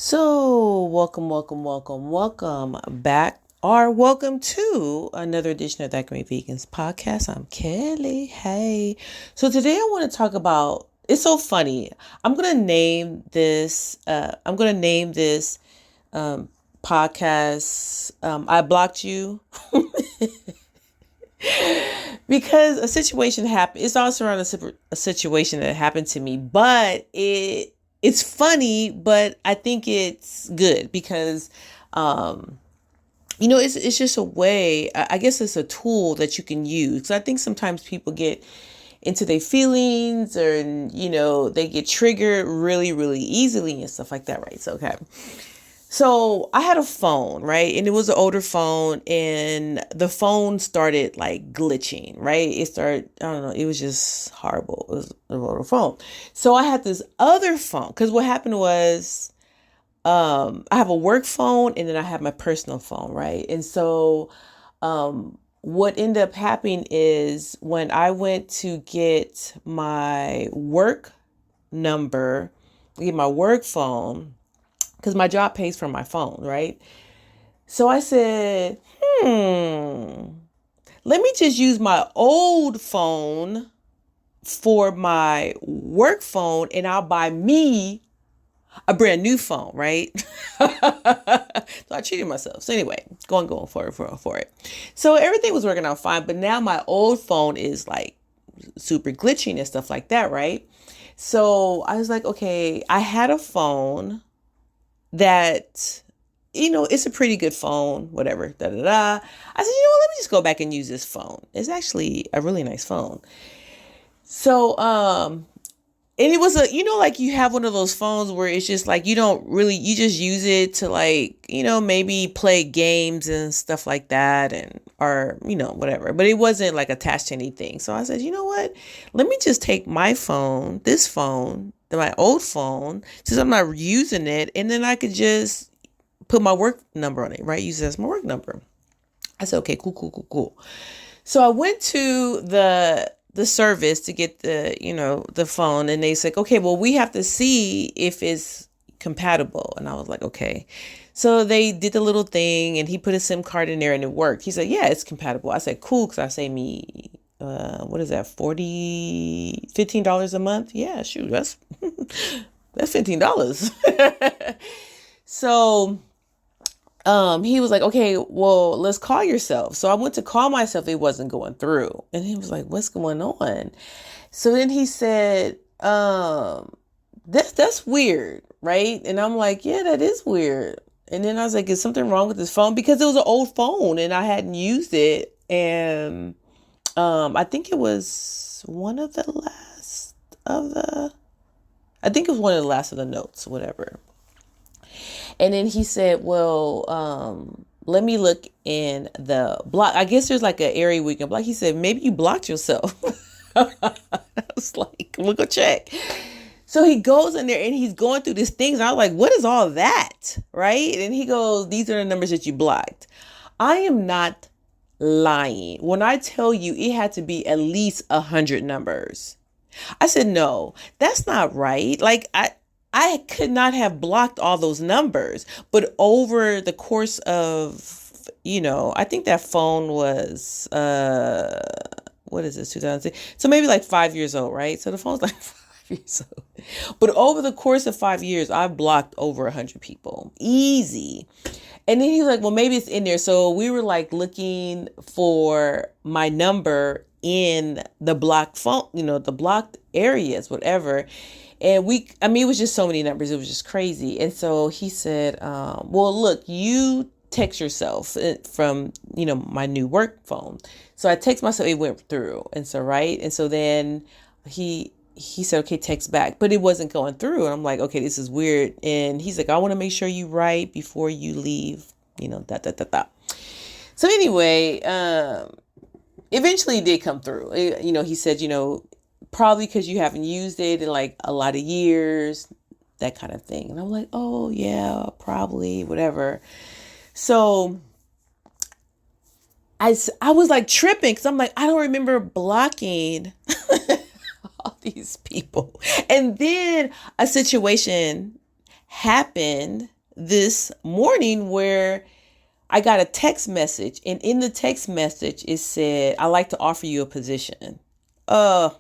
So, welcome back, or welcome to another edition of That Great Vegans podcast. I'm Kelly. Hey. So, today I want to talk about it's so funny. I'm going to name this, podcast, I blocked you. Because a situation happened. It's also around a situation that happened to me, but it's funny, but I think it's good because, it's just a way. I guess it's a tool that you can use. Because I think sometimes people get into their feelings, or they get triggered really, really easily and stuff like that, right? So okay. So I had a phone, right? And it was an older phone, and the phone started like glitching, right? I don't know, it was just horrible. It was an older phone. So I had this other phone, because what happened was, I have a work phone and then I have my personal phone, right? And so, what ended up happening is when I went to get my work number, get my work phone, because my job pays for my phone, right? So I said, let me just use my old phone for my work phone, and I'll buy me a brand new phone, right? So I cheated myself. So anyway, going for it. So everything was working out fine, but now my old phone is like super glitching and stuff like that, right? So I was like, okay, I had a phone that, it's a pretty good phone, whatever, I said, let me just go back and use this phone. It's actually a really nice phone. So, and it was like you have one of those phones where it's just like, you just use it to like, maybe play games and stuff like that, or whatever, but it wasn't like attached to anything. So I said, you know what, let me just take my phone, my old phone, since I'm not using it, and then I could just put my work number on it, right? Use it as my work number. I said, okay, cool. So I went to the service to get the phone, and they said, okay, well, we have to see if it's compatible. And I was like, okay. So they did the little thing, and he put a SIM card in there, and it worked. He said, yeah, it's compatible. I said, cool, because I save me, what is that, $15 a month? Yeah, shoot, that's $15. So he was like, okay, well, let's call yourself. So I went to call myself. It wasn't going through. And he was like, what's going on? So then he said, that's weird, right? And I'm like, yeah, that is weird. And then I was like, is something wrong with this phone? Because it was an old phone and I hadn't used it. And I think it was one of the last of the notes, whatever. And then he said, well, let me look in the block. I guess there's like an area we can block. He said, maybe you blocked yourself. I was like, we'll go check. So he goes in there and he's going through these things. And I was like, what is all that? Right? And he goes, these are the numbers that you blocked. I am not lying when I tell you it had to be at least 100 numbers. I said, no, that's not right. Like, I could not have blocked all those numbers, but over the course of, I think that phone was, what is this, 2006? So maybe like 5 years old, right? So the phone's like 5 years old. But over the course of 5 years, I've blocked over 100 people. Easy. And then he was like, well, maybe it's in there. So we were like looking for my number in the blocked phone, the blocked areas, whatever. And it was just so many numbers. It was just crazy. And so he said, well, look, you text yourself from, my new work phone. So I text myself, it went through. And so, right. And so then he said, okay, text back, but it wasn't going through. And I'm like, okay, this is weird. And he's like, I want to make sure you write before you leave, So anyway, eventually it did come through. He said, probably because you haven't used it in like a lot of years, that kind of thing. And I'm like, oh yeah, probably, whatever. So I was like tripping because I'm like, I don't remember blocking all these people. And then a situation happened this morning where I got a text message, and in the text message it said, "I'd like to offer you a position." Uh,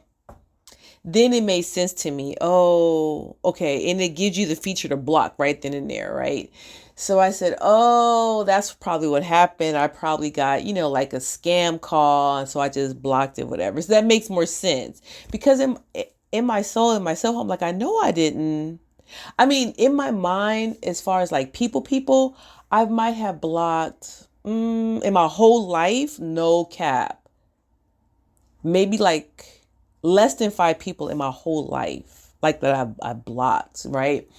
then it made sense to me. Oh, okay. And it gives you the feature to block right then and there, right? So I said, oh, that's probably what happened. I probably got, like a scam call. And so I just blocked it, whatever. So that makes more sense because in my soul, in myself, I'm like, I know I didn't. I mean, in my mind, as far as like people, I might have blocked in my whole life, no cap. Maybe like less than 5 people in my whole life, like that I blocked, right?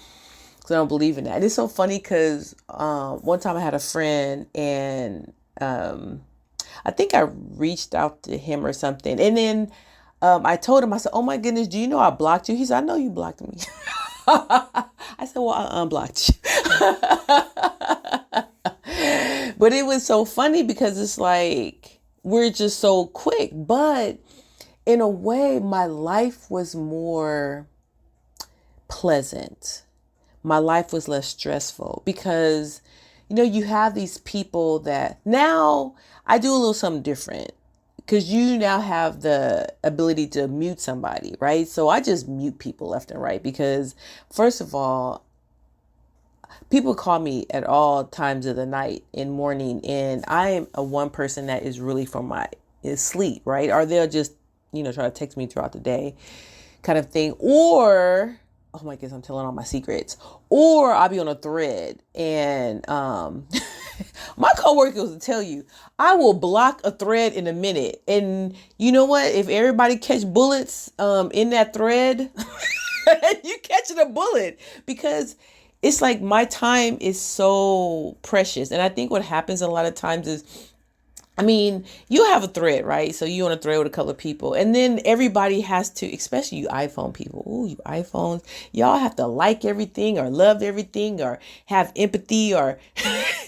Because I don't believe in that. And it's so funny because one time I had a friend and I think I reached out to him or something. And then I told him, I said, oh my goodness, do you know I blocked you? He said, I know you blocked me. I said, well, I unblocked you. But it was so funny because it's like, we're just so quick. But in a way, my life was more pleasant. My life was less stressful because, you have these people that now I do a little something different because you now have the ability to mute somebody, right? So I just mute people left and right because, first of all, people call me at all times of the night and morning, and I am a one person that is really for my sleep, right? Or they'll just, try to text me throughout the day kind of thing. Or, oh my goodness, I'm telling all my secrets. Or I'll be on a thread and my coworkers will tell you, I will block a thread in a minute. And you know what? If everybody catch bullets in that thread, you catching a bullet because it's like my time is so precious. And I think what happens a lot of times is, you have a thread, right? So you on a thread with a couple of people, and then everybody has to, especially you iPhone people. Ooh, you iPhones, y'all have to like everything or love everything or have empathy or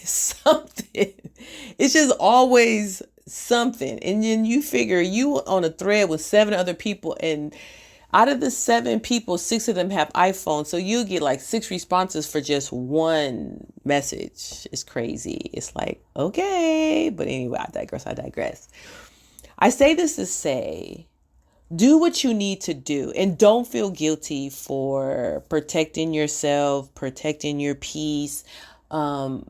something. It's just always something. And then you figure you on a thread with 7 other people, and out of the 7 people, 6 of them have iPhones. So you get like 6 responses for just one message. It's crazy. It's like, okay. But anyway, I digress. I say this to say, do what you need to do and don't feel guilty for protecting yourself, protecting your peace. It's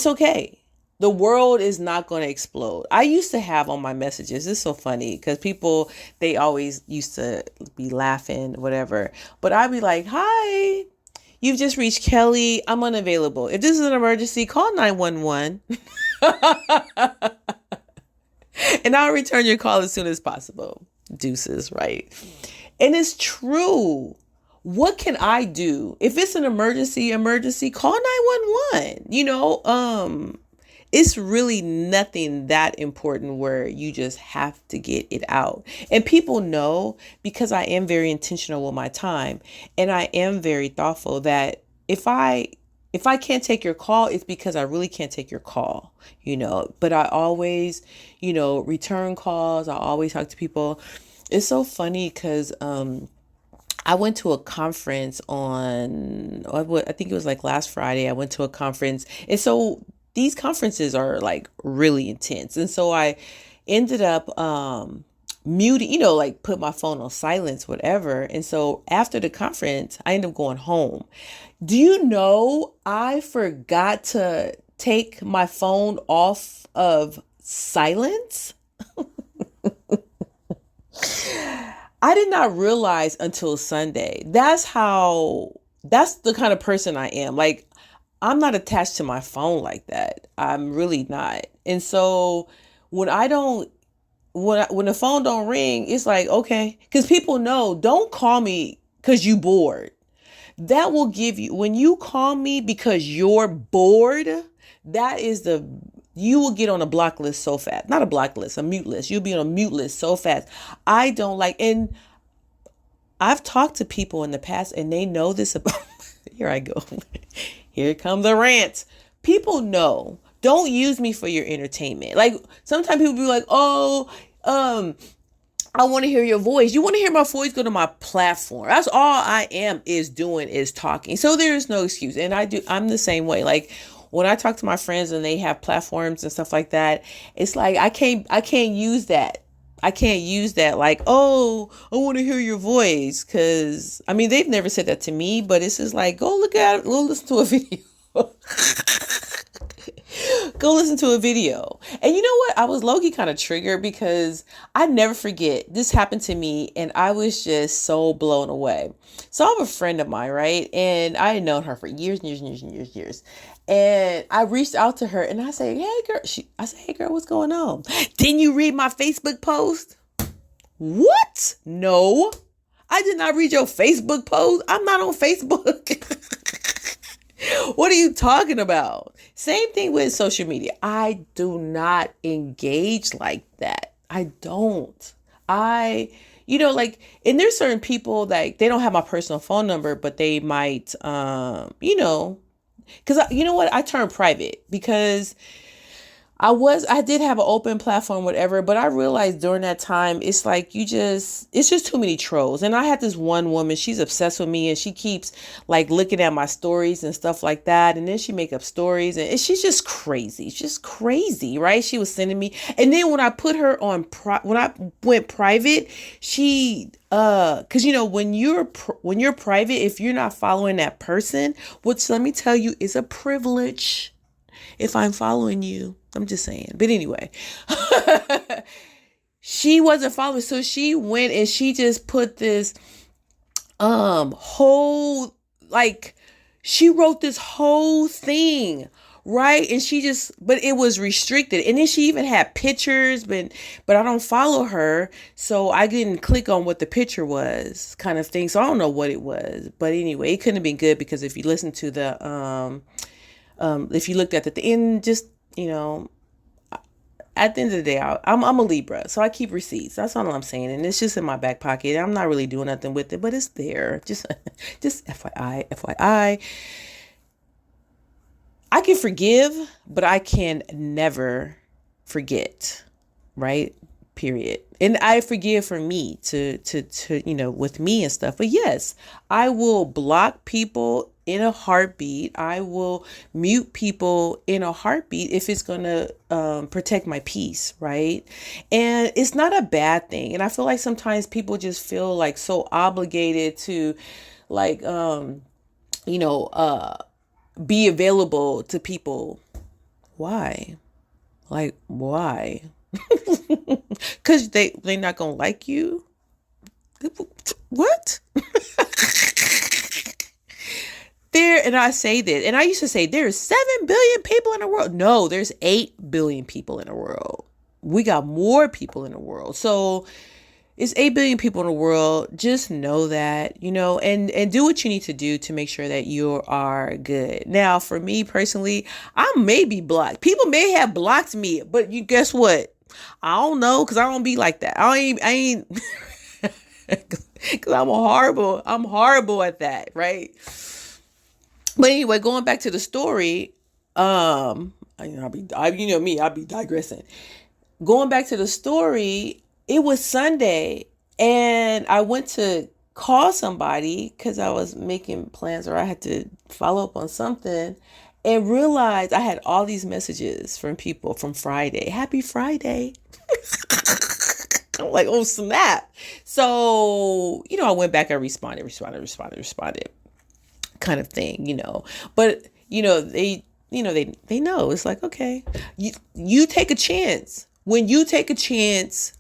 okay. The world is not going to explode. I used to have on my messages, it's so funny because people, they always used to be laughing, whatever. But I'd be like, hi, you've just reached Kelly. I'm unavailable. If this is an emergency, call 911. And I'll return your call as soon as possible. Deuces, right? And it's true. What can I do? If it's an emergency, call 911. It's really nothing that important where you just have to get it out. And people know because I am very intentional with my time and I am very thoughtful that if I can't take your call, it's because I really can't take your call, but I always, return calls. I always talk to people. It's so funny because, I went to a conference I think it was like last Friday. I went to a conference. And so these conferences are like really intense. And so I ended up muting, like put my phone on silence, whatever. And so after the conference, I ended up going home. Do you know I forgot to take my phone off of silence? I did not realize until Sunday. That's the kind of person I am. Like, I'm not attached to my phone like that. I'm really not. And so when the phone don't ring, it's like, okay, because people know, don't call me because you bored. That will give you, when you call me because you're bored, you will get on a block list so fast. Not a block list, a mute list. You'll be on a mute list so fast. I don't like, and I've talked to people in the past and they know this about, here I go. Here comes the rant. People know, don't use me for your entertainment. Like sometimes people be like, oh, I want to hear your voice. You want to hear my voice? Go to my platform. That's all I am is doing is talking. So there is no excuse. And I'm the same way. Like when I talk to my friends and they have platforms and stuff like that, it's like, I can't use that. I can't use that like, oh, I want to hear your voice. Cause I mean, they've never said that to me, but it's just like, go look at it, go listen to a video. Go listen to a video. And you know what? I was low-key kind of triggered because I never forget. This happened to me and I was just so blown away. So I have a friend of mine, right? And I had known her for years and years and years and years and years. And I reached out to her and I said, hey girl, I said, hey girl, what's going on? Didn't you read my Facebook post? What? No, I did not read your Facebook post. I'm not on Facebook. What are you talking about? Same thing with social media. I do not engage like that. I don't. Like, and there's certain people that they don't have my personal phone number, but they might, because you know what? I turned private because I did have an open platform, whatever, but I realized during that time, it's like, it's just too many trolls. And I had this one woman, she's obsessed with me and she keeps like looking at my stories and stuff like that. And then she make up stories and she's just crazy. She's just crazy, right? She was sending me. And then when I put her on, when I went private, she, cause when you're private, if you're not following that person, which let me tell you is a privilege. If I'm following you, I'm just saying. But anyway, she wasn't following. So she went and she just put this whole, like, she wrote this whole thing, right? And but it was restricted. And then she even had pictures, but I don't follow her. So I didn't click on what the picture was, kind of thing. So I don't know what it was. But anyway, it couldn't have been good because if you listen to if you looked at the end, just, at the end of the day, I'm a Libra, so I keep receipts. That's all I'm saying. And it's just in my back pocket. I'm not really doing nothing with it, but it's there. Just FYI. I can forgive, but I can never forget, right? Period. And I forgive for me to with me and stuff. But yes, I will block people in a heartbeat. I will mute people in a heartbeat if it's going to protect my peace, right? And it's not a bad thing. And I feel like sometimes people just feel like so obligated to like, be available to people. Why? Like, why? Because they're not going to like you. What? And I say this, and I used to say there's 7 billion people in the world. No, there's 8 billion people in the world. We got more people in the world. So it's 8 billion people in the world. Just know that, and do what you need to do to make sure that you are good. Now, for me personally, I may be blocked. People may have blocked me, but guess what? I don't know, because I don't be like that. I ain't, because I'm horrible at that, right? But anyway, going back to the story, I'll be digressing. Going back to the story, it was Sunday and I went to call somebody because I was making plans or I had to follow up on something and realized I had all these messages from people from Friday. Happy Friday. I'm like, oh, snap. So, I went back and responded. Kind of thing, but they know. It's like, okay, you take a chance. When you take a chance,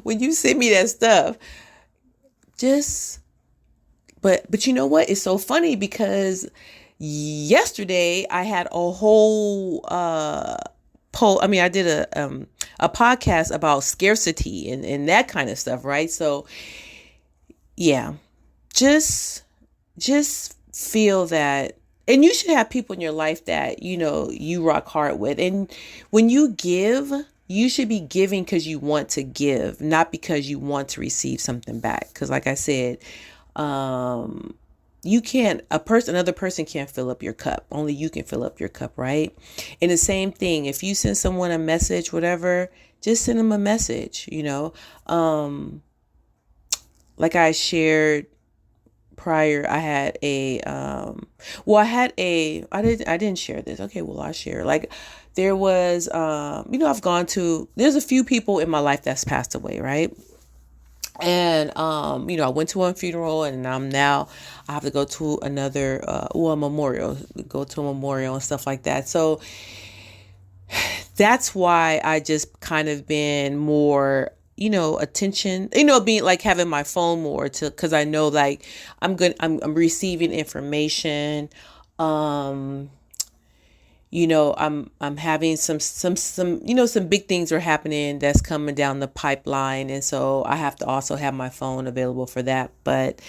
when you send me that stuff, but you know what? It's so funny because yesterday I had a whole poll. I mean, I did a podcast about scarcity and that kind of stuff, right? So yeah, just feel that, and you should have people in your life that, you rock hard with. And when you give, you should be giving because you want to give, not because you want to receive something back. Because like I said, another person can't fill up your cup. Only you can fill up your cup, right? And the same thing, if you send someone a message, whatever, just send them a message, like I shared prior, I had I didn't share this. Okay, well, I'll share. Like, there was, there's a few people in my life that's passed away, right? And, I went to one funeral, and I have to go to another, a memorial, go to a memorial and stuff like that. So that's why I just kind of been more, attention, being like having my phone more cause I know like I'm receiving information. I'm having some big things are happening that's coming down the pipeline. And so I have to also have my phone available for that. But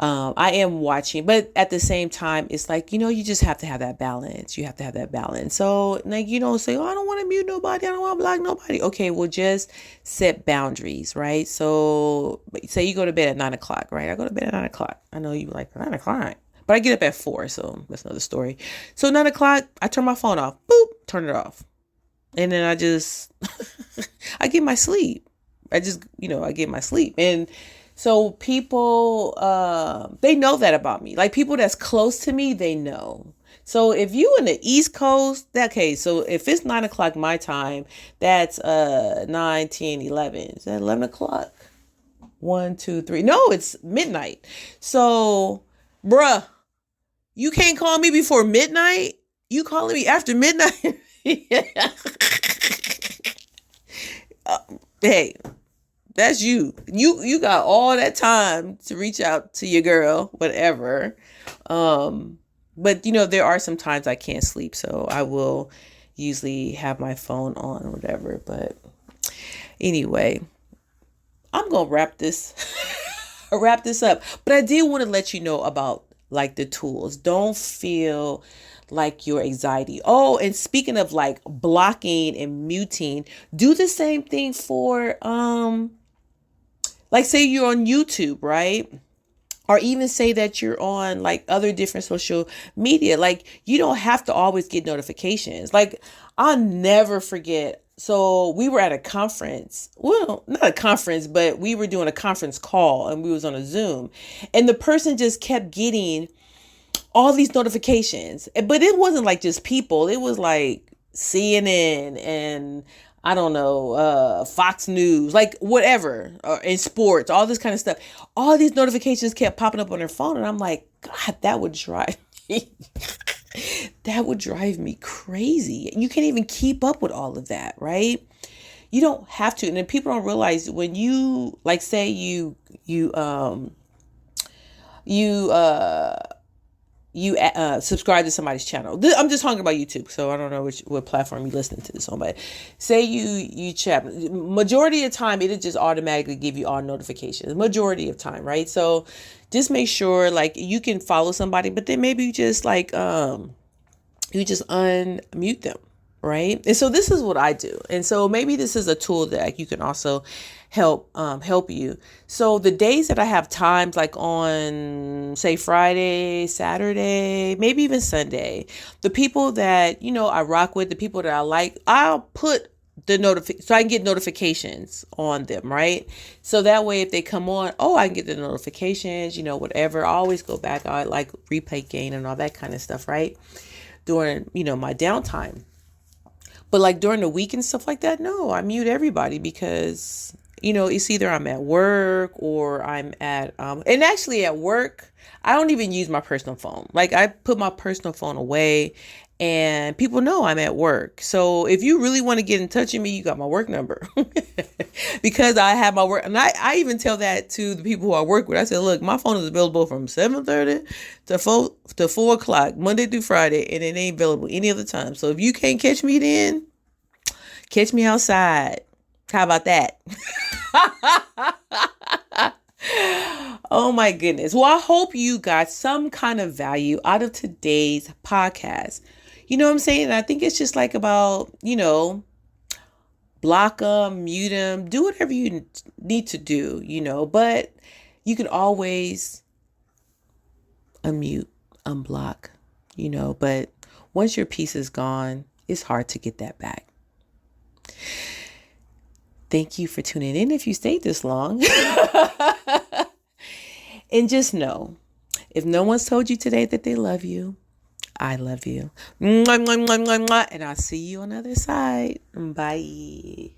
I am watching, but at the same time, it's like, you just have to have that balance. You have to have that balance. So like, you don't say, oh, I don't want to mute nobody. I don't want to block nobody. Okay. Well, just set boundaries, right? So say you go to bed at 9:00, right? I go to bed at 9:00. I know you like 9:00, but I get up at 4. So that's another story. So 9:00, I turn my phone off, boop, turn it off. And then I just, I get my sleep. I get my sleep. And so people, they know that about me. Like people that's close to me, they know. So if you in the East Coast, okay, so if it's 9:00 my time, that's 9, 10, 11. Is that 11:00? 1, 2, 3. No, it's midnight. So, bruh, you can't call me before midnight? You calling me after midnight? Hey, that's you. You got all that time to reach out to your girl, whatever. But there are some times I can't sleep, so I will usually have my phone on or whatever. But anyway, I'm gonna wrap this up. But I did want to let you know about like the tools. Don't feel like your anxiety. Oh, and speaking of like blocking and muting, do the same thing for like say you're on YouTube, right? Or even say that you're on like other different social media. Like you don't have to always get notifications. Like I'll never forget. So we were at a conference. Well, not a conference, but we were doing a conference call and we was on a Zoom. And the person just kept getting all these notifications. But it wasn't like just people. It was like CNN and I don't know, Fox News, like whatever, in sports, all this kind of stuff. All these notifications kept popping up on their phone. And I'm like, God, that would drive me. That would drive me crazy. You can't even keep up with all of that, right? You don't have to. And then people don't realize when you, like, say you subscribe to somebody's channel. I'm just talking about YouTube, so I don't know what platform you listening to this on, but say you chat. Majority of the time, it'll just automatically give you all notifications. Majority of time, right? So just make sure like you can follow somebody, but then maybe you just like you just unmute them, right? And so this is what I do. And so maybe this is a tool that you can also help you. So the days that I have times like on say Friday, Saturday, maybe even Sunday, the people that, I rock with, the people that I like, I'll put the so I can get notifications on them, right? So that way, if they come on, I can get the notifications, whatever. I always go back. I like replay gain and all that kind of stuff, right? During, my downtime. But like during the week and stuff like that, no, I mute everybody because, it's either I'm at work or I'm at, and actually at work, I don't even use my personal phone. Like I put my personal phone away and people know I'm at work. So if you really want to get in touch with me, you got my work number because I have my work. And I even tell that to the people who I work with. I said, look, my phone is available from 7:30 to 4 o'clock, Monday through Friday. And it ain't available any other time. So if you can't catch me then, catch me outside. How about that? Oh my goodness. Well, I hope you got some kind of value out of today's podcast. You know what I'm saying? And I think it's just like about, block them, mute them, do whatever you need to do, but you can always unmute, unblock, but once your piece is gone, it's hard to get that back. Thank you for tuning in if you stayed this long. And just know, if no one's told you today that they love you, I love you. Mwah, mwah, mwah, mwah, mwah. And I'll see you on the other side. Bye.